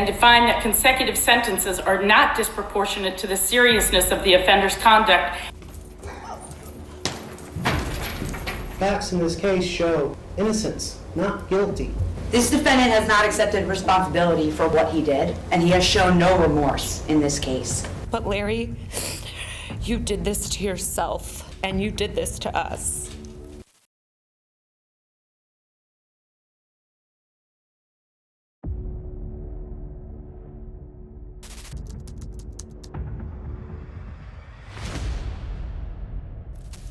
and to find that consecutive sentences are not disproportionate to the seriousness of the offender's conduct. Facts in this case show innocence, not guilty. This defendant has not accepted responsibility for what he did, and he has shown no remorse in this case. But Larry, you did this to yourself, and you did this to us.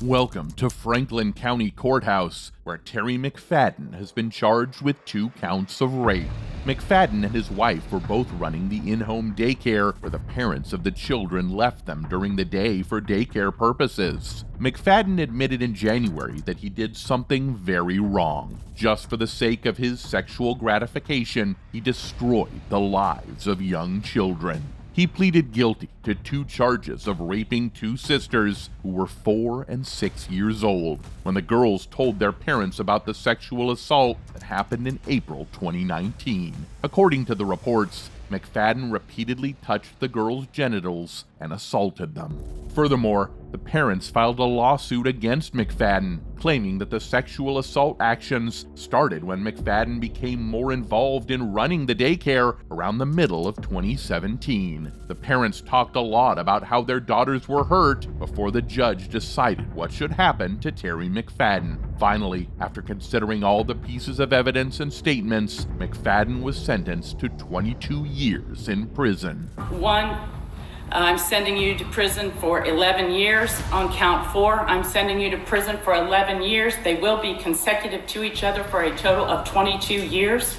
Welcome to Franklin County Courthouse, where Terry McFadden has been charged with 2 counts of rape. McFadden and his wife were both running the in-home daycare where the parents of the children left them during the day for daycare purposes. McFadden admitted in January that he did something very wrong. Just for the sake of his sexual gratification, he destroyed the lives of young children. He pleaded guilty to 2 charges of raping 2 sisters who were 4 and 6 years old when the girls told their parents about the sexual assault that happened in April 2019. According to the reports, McFadden repeatedly touched the girls' genitals and assaulted them. Furthermore, the parents filed a lawsuit against McFadden, claiming that the sexual assault actions started when McFadden became more involved in running the daycare around the middle of 2017. The parents talked a lot about how their daughters were hurt before the judge decided what should happen to Terry McFadden. Finally, after considering all the pieces of evidence and statements, McFadden was sentenced to 22 years in prison. 1, I'm sending you to prison for 11 years. On count 4, I'm sending you to prison for 11 years. They will be consecutive to each other for a total of 22 years.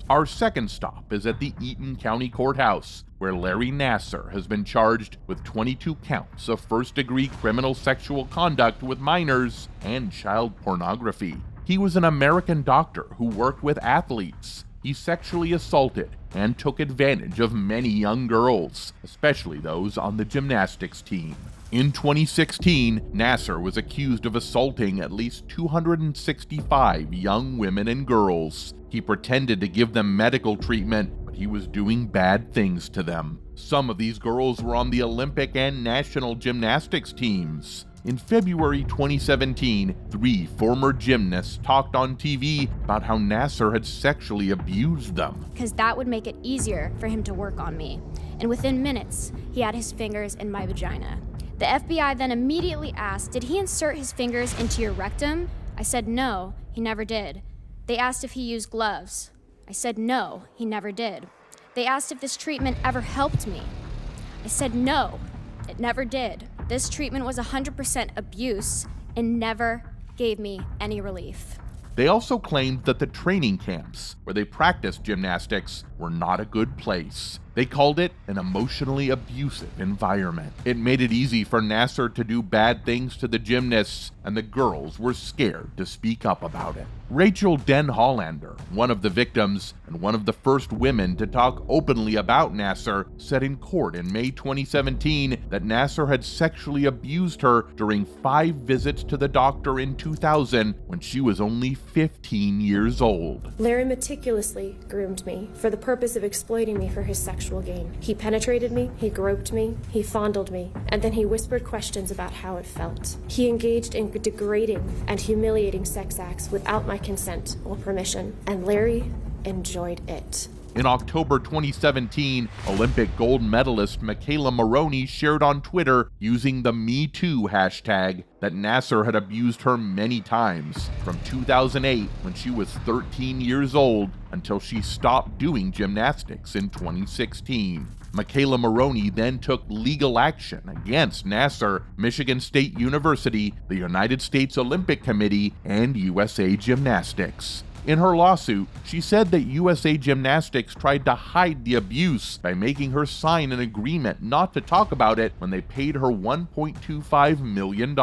Our second stop is at the Eaton County Courthouse, where Larry Nassar has been charged with 22 counts of first-degree criminal sexual conduct with minors and child pornography. He was an American doctor who worked with athletes. He sexually assaulted and took advantage of many young girls, especially those on the gymnastics team. In 2016, Nassar was accused of assaulting at least 265 young women and girls. He pretended to give them medical treatment, but he was doing bad things to them. Some of these girls were on the Olympic and national gymnastics teams. In February 2017, 3 former gymnasts talked on TV about how Nassar had sexually abused them. Because that would make it easier for him to work on me. And within minutes, he had his fingers in my vagina. The FBI then immediately asked, "Did he insert his fingers into your rectum?" I said no, he never did. They asked if he used gloves. I said no, he never did. They asked if this treatment ever helped me. I said no, it never did. This treatment was 100% abuse and never gave me any relief. They also claimed that the training camps where they practiced gymnastics were not a good place. They called it an emotionally abusive environment. It made it easy for Nassar to do bad things to the gymnasts, and the girls were scared to speak up about it. Rachel Den Hollander, one of the victims and one of the first women to talk openly about Nassar, said in court in May 2017 that Nassar had sexually abused her during 5 visits to the doctor in 2000 when she was only 15 years old. Larry meticulously groomed me for the purpose of exploiting me for his sexual gain. He penetrated me, he groped me, he fondled me, and then he whispered questions about how it felt. He engaged in degrading and humiliating sex acts without my consent or permission, and Larry enjoyed it. In October 2017, Olympic gold medalist Michaela Maroney shared on Twitter using the #MeToo hashtag that Nassar had abused her many times from 2008 when she was 13 years old until she stopped doing gymnastics in 2016. Michaela Maroney then took legal action against Nassar, Michigan State University, the United States Olympic Committee, and USA Gymnastics. In her lawsuit, she said that USA Gymnastics tried to hide the abuse by making her sign an agreement not to talk about it when they paid her $1.25 million.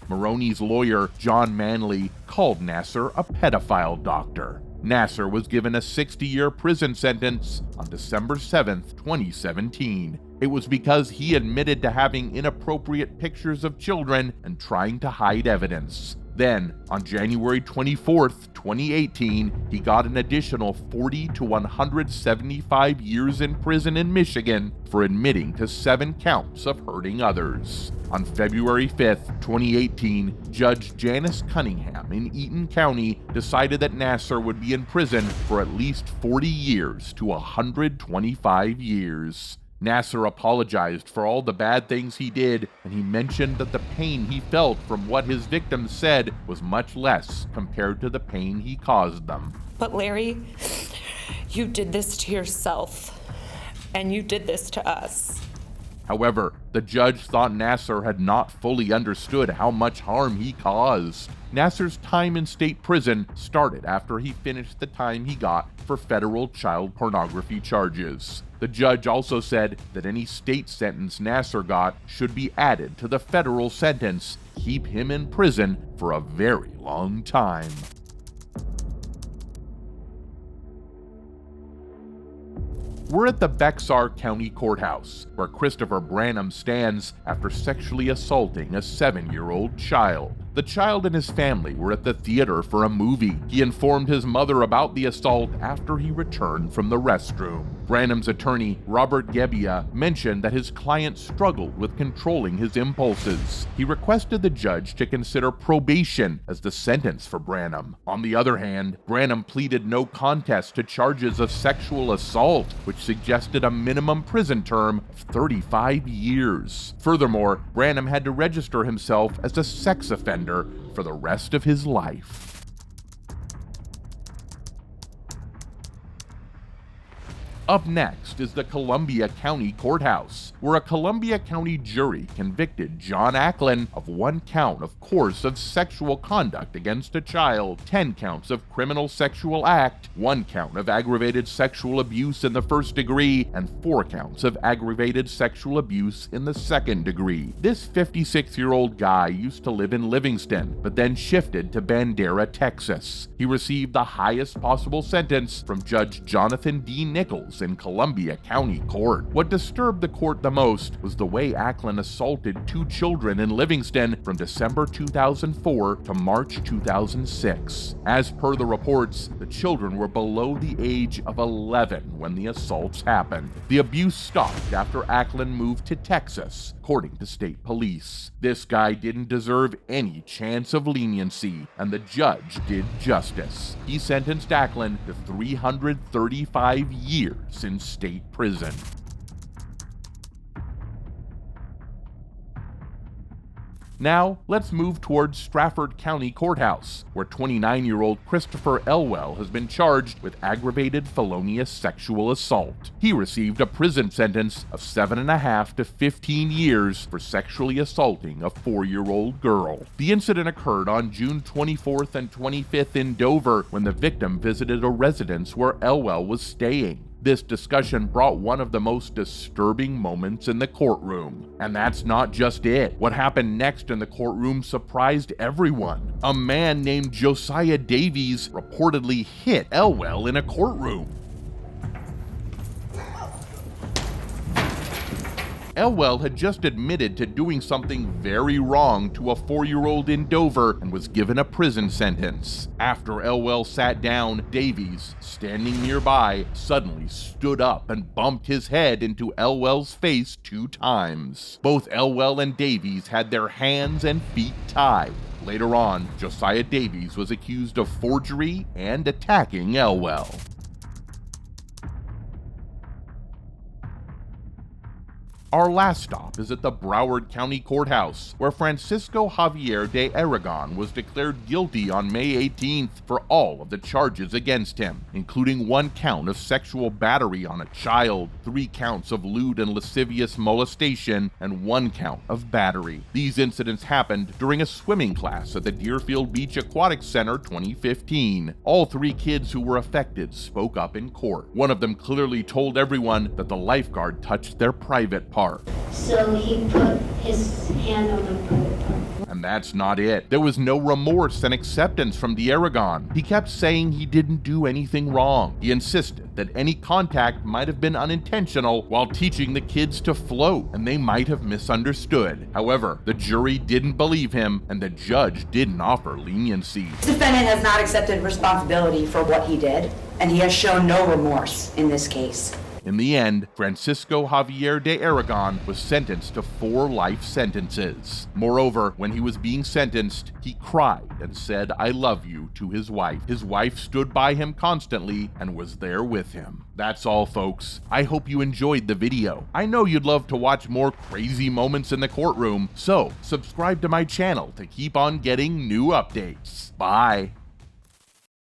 Maroney's lawyer, John Manley, called Nassar a pedophile doctor. Nassar was given a 60-year prison sentence on December 7, 2017. It was because he admitted to having inappropriate pictures of children and trying to hide evidence. Then, on January 24th, 2018, he got an additional 40 to 175 years in prison in Michigan for admitting to 7 counts of hurting others. On February 5th, 2018, Judge Janice Cunningham in Eaton County decided that Nassar would be in prison for at least 40 years to 125 years. Nassar apologized for all the bad things he did, and he mentioned that the pain he felt from what his victims said was much less compared to the pain he caused them. But Larry, you did this to yourself, and you did this to us. However, the judge thought Nassar had not fully understood how much harm he caused. Nassar's time in state prison started after he finished the time he got for federal child pornography charges. The judge also said that any state sentence Nassar got should be added to the federal sentence, keep him in prison for a very long time. We're at the Bexar County Courthouse, where Christopher Branham stands after sexually assaulting a 7-year-old child. The child and his family were at the theater for a movie. He informed his mother about the assault after he returned from the restroom. Branham's attorney, Robert Gebbia, mentioned that his client struggled with controlling his impulses. He requested the judge to consider probation as the sentence for Branham. On the other hand, Branham pleaded no contest to charges of sexual assault, which suggested a minimum prison term of 35 years. Furthermore, Branham had to register himself as a sex offender for the rest of his life. Up next is the Columbia County Courthouse, where a Columbia County jury convicted John Acklin of 1 count of course of sexual conduct against a child, 10 counts of criminal sexual act, 1 count of aggravated sexual abuse in the 1st degree, and 4 counts of aggravated sexual abuse in the 2nd degree. This 56-year-old guy used to live in Livingston, but then shifted to Bandera, Texas. He received the highest possible sentence from Judge Jonathan D. Nichols in Columbia County Court. What disturbed the court the most was the way Acklin assaulted 2 children in Livingston from December 2004 to March 2006. As per the reports, the children were below the age of 11 when the assaults happened. The abuse stopped after Acklin moved to Texas, according to state police. This guy didn't deserve any chance of leniency, and the judge did justice. He sentenced Acklin to 335 years in state prison. Now, let's move towards Strafford County Courthouse, where 29-year-old Christopher Elwell has been charged with aggravated felonious sexual assault. He received a prison sentence of 7.5 to 15 years for sexually assaulting a 4-year-old girl. The incident occurred on June 24th and 25th in Dover when the victim visited a residence where Elwell was staying. This discussion brought one of the most disturbing moments in the courtroom. And that's not just it. What happened next in the courtroom surprised everyone. A man named Josiah Davies reportedly hit Elwell in a courtroom. Elwell had just admitted to doing something very wrong to a 4-year-old in Dover and was given a prison sentence. After Elwell sat down, Davies, standing nearby, suddenly stood up and bumped his head into Elwell's face 2 times. Both Elwell and Davies had their hands and feet tied. Later on, Josiah Davies was accused of forgery and attacking Elwell. Our last stop is at the Broward County Courthouse, where Francisco Javier de Aragon was declared guilty on May 18th for all of the charges against him, including 1 count of sexual battery on a child, 3 counts of lewd and lascivious molestation, and 1 count of battery. These incidents happened during a swimming class at the Deerfield Beach Aquatic Center 2015. All 3 kids who were affected spoke up in court. One of them clearly told everyone that the lifeguard touched their private part. So he put his hand on my private part. And that's not it. There was no remorse and acceptance from de Aragon. He kept saying he didn't do anything wrong. He insisted that any contact might have been unintentional while teaching the kids to float, and they might have misunderstood. However, the jury didn't believe him, and the judge didn't offer leniency. The defendant has not accepted responsibility for what he did, and he has shown no remorse in this case. In the end, Francisco Javier de Aragon was sentenced to 4 life sentences. Moreover, when he was being sentenced, he cried and said, "I love you," to his wife. His wife stood by him constantly and was there with him. That's all, folks. I hope you enjoyed the video. I know you'd love to watch more crazy moments in the courtroom, so subscribe to my channel to keep on getting new updates. Bye.